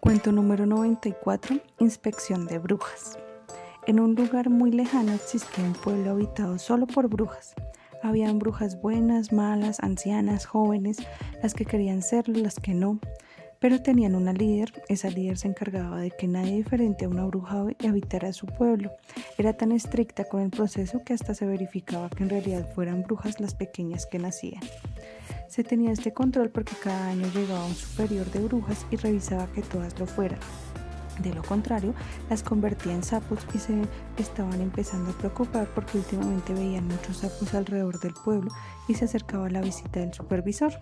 Cuento número 94. Inspección de brujas. En un lugar muy lejano existía un pueblo habitado solo por brujas. Habían brujas buenas, malas, ancianas, jóvenes, las que querían serlo, las que no. Pero tenían una líder. Esa líder se encargaba de que nadie diferente a una bruja habitara su pueblo. Era tan estricta con el proceso que hasta se verificaba que en realidad fueran brujas las pequeñas que nacían. Se tenía este control porque cada año llegaba un superior de brujas y revisaba que todas lo fueran. De lo contrario, las convertía en sapos y se estaban empezando a preocupar porque últimamente veían muchos sapos alrededor del pueblo y se acercaba la visita del supervisor.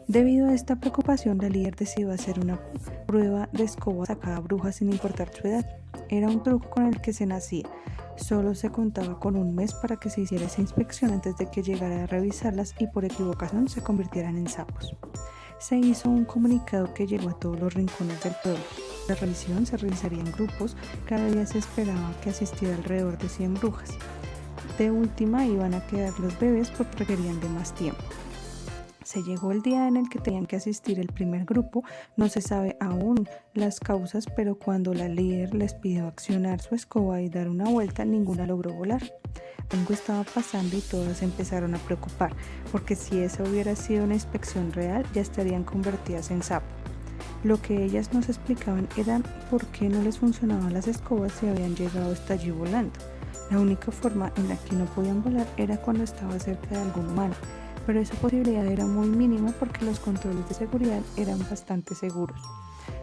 Debido a esta preocupación, la líder decidió hacer una prueba de escobas a cada bruja sin importar su edad. Era un truco con el que se nacía. Solo se contaba con un mes para que se hiciera esa inspección antes de que llegara a revisarlas y por equivocación se convirtieran en sapos. Se hizo un comunicado que llegó a todos los rincones del pueblo. La revisión se realizaría en grupos. Cada día se esperaba que asistiera alrededor de 100 brujas. De última iban a quedar los bebés porque requerían de más tiempo. Se llegó el día en el que tenían que asistir el primer grupo. No se sabe aún las causas, pero cuando la líder les pidió accionar su escoba y dar una vuelta, ninguna logró volar. Algo estaba pasando y todas empezaron a preocupar, porque si esa hubiera sido una inspección real, ya estarían convertidas en sapo. Lo que ellas nos explicaban era por qué no les funcionaban las escobas si habían llegado hasta allí volando. La única forma en la que no podían volar era cuando estaba cerca de algún humano, pero esa posibilidad era muy mínima porque los controles de seguridad eran bastante seguros.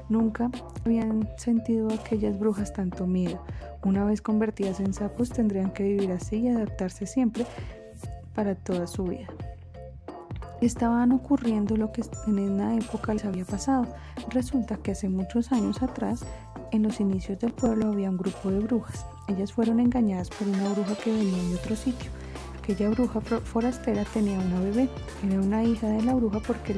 Nunca habían sentido aquellas brujas tanto miedo. Una vez convertidas en sapos tendrían que vivir así y adaptarse siempre para toda su vida. Estaban ocurriendo lo que en una época les había pasado. Resulta que hace muchos años atrás, en los inicios del pueblo había un grupo de brujas. Ellas fueron engañadas por una bruja que venía de otro sitio. Aquella bruja forastera tenía una bebé. Era una hija de la bruja porque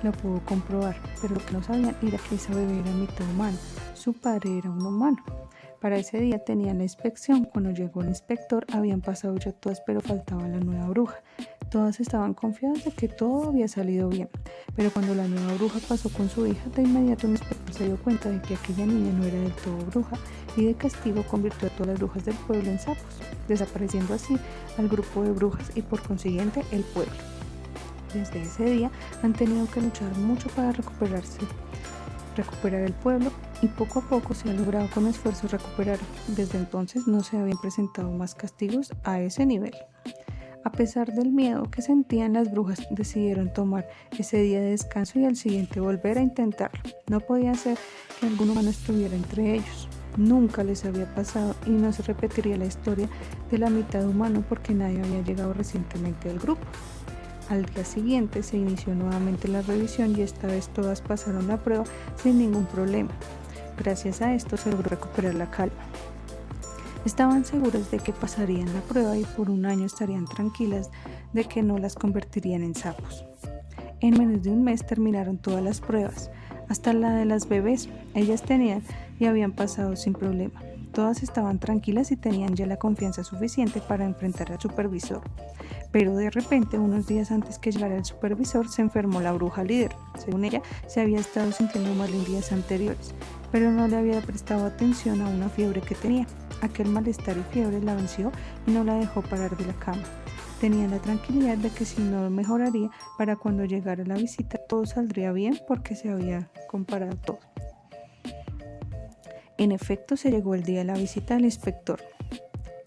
lo pudo comprobar, pero lo que no sabían era que esa bebé era mitad humana. Su padre era un humano. Para ese día tenían la inspección. Cuando llegó el inspector habían pasado ya todas, pero faltaba la nueva bruja. Todas estaban confiadas de que todo había salido bien, pero cuando la nueva bruja pasó con su hija, de inmediato el inspector se dio cuenta de que aquella niña no era del todo bruja y de castigo convirtió a todas las brujas del pueblo en sapos, desapareciendo así al grupo de brujas y por consiguiente el pueblo. Desde ese día han tenido que luchar mucho para recuperar el pueblo y poco a poco se ha logrado con esfuerzo recuperarlo. Desde entonces no se habían presentado más castigos a ese nivel. A pesar del miedo que sentían, las brujas decidieron tomar ese día de descanso y al siguiente volver a intentarlo. No podía ser que algún humano estuviera entre ellos. Nunca les había pasado y no se repetiría la historia de la mitad humano porque nadie había llegado recientemente al grupo. Al día siguiente se inició nuevamente la revisión y esta vez todas pasaron la prueba sin ningún problema. Gracias a esto se logró recuperar la calma. Estaban seguras de que pasarían la prueba y por un año estarían tranquilas de que no las convertirían en sapos. En menos de un mes terminaron todas las pruebas, hasta la de las bebés. Ellas tenían y habían pasado sin problema. Todas estaban tranquilas y tenían ya la confianza suficiente para enfrentar al supervisor. Pero de repente, unos días antes que llegara el supervisor, se enfermó la bruja líder. Según ella, se había estado sintiendo mal en días anteriores, pero no le había prestado atención a una fiebre que tenía. Aquel malestar y fiebre la venció y no la dejó parar de la cama. Tenía la tranquilidad de que si no mejoraría, para cuando llegara la visita todo saldría bien porque se había comparado todo. En efecto, se llegó el día de la visita del inspector.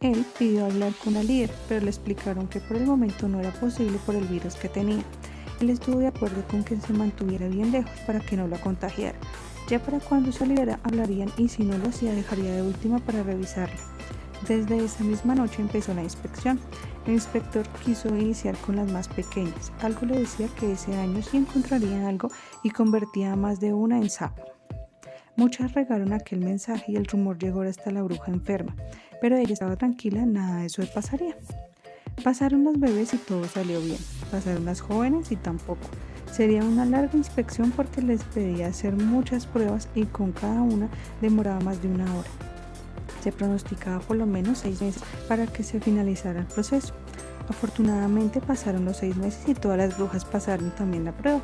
Él pidió hablar con la líder, pero le explicaron que por el momento no era posible por el virus que tenía. Él estuvo de acuerdo con que se mantuviera bien lejos para que no la contagiara. Ya para cuando saliera hablarían y si no lo hacía dejaría de última para revisarla. Desde esa misma noche empezó la inspección. El inspector quiso iniciar con las más pequeñas. Algo le decía que ese año sí encontrarían algo y convertía a más de una en sapo. Muchas regaron aquel mensaje y el rumor llegó hasta la bruja enferma, pero ella estaba tranquila, nada de eso le pasaría. Pasaron los bebés y todo salió bien. Pasaron las jóvenes y tampoco. Sería una larga inspección porque les pedía hacer muchas pruebas y con cada una demoraba más de una hora. Se pronosticaba por lo menos 6 meses para que se finalizara el proceso. Afortunadamente pasaron los 6 meses y todas las brujas pasaron también la prueba.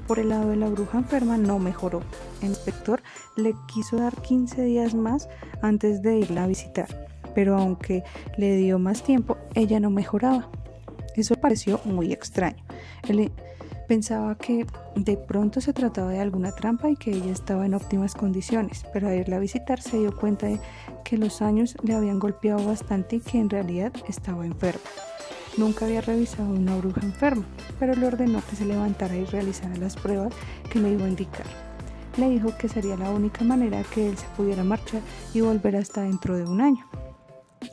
Por el lado de la bruja enferma no mejoró. El inspector le quiso dar 15 días más antes de irla a visitar, pero aunque le dio más tiempo, ella no mejoraba. Eso le pareció muy extraño. Él pensaba que de pronto se trataba de alguna trampa y que ella estaba en óptimas condiciones, pero al irla a visitar se dio cuenta de que los años le habían golpeado bastante y que en realidad estaba enferma. Nunca había revisado a una bruja enferma, pero le ordenó que se levantara y realizara las pruebas que le iba a indicar. Le dijo que sería la única manera que él se pudiera marchar y volver hasta dentro de un año.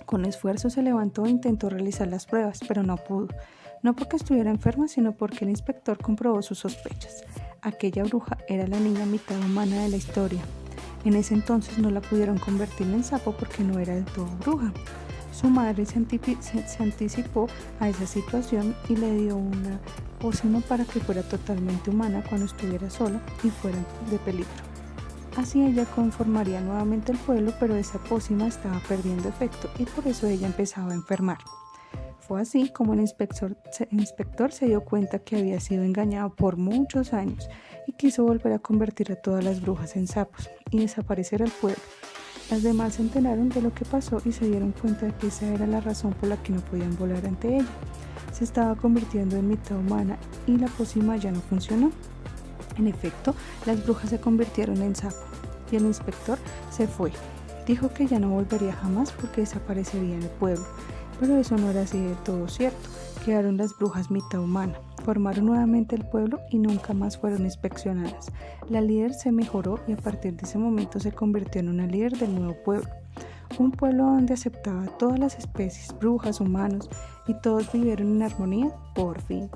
Con esfuerzo se levantó e intentó realizar las pruebas, pero no pudo. No porque estuviera enferma, sino porque el inspector comprobó sus sospechas. Aquella bruja era la niña mitad humana de la historia. En ese entonces no la pudieron convertir en sapo porque no era del todo bruja. Su madre se anticipó a esa situación y le dio una pócima para que fuera totalmente humana cuando estuviera sola y fuera de peligro. Así ella conformaría nuevamente el pueblo, pero esa pócima estaba perdiendo efecto y por eso ella empezaba a enfermar. Fue así como el inspector se dio cuenta que había sido engañado por muchos años y quiso volver a convertir a todas las brujas en sapos y desaparecer al pueblo. Las demás se enteraron de lo que pasó y se dieron cuenta de que esa era la razón por la que no podían volar ante ella. Se estaba convirtiendo en mitad humana y la pócima ya no funcionó. En efecto, las brujas se convirtieron en sapo y el inspector se fue. Dijo que ya no volvería jamás porque desaparecería en el pueblo, pero eso no era así de todo cierto. Quedaron las brujas mitad humana, formaron nuevamente el pueblo y nunca más fueron inspeccionadas. La líder se mejoró y a partir de ese momento se convirtió en una líder del nuevo pueblo. Un pueblo donde aceptaba todas las especies, brujas, humanos, y todos vivieron en armonía por fin.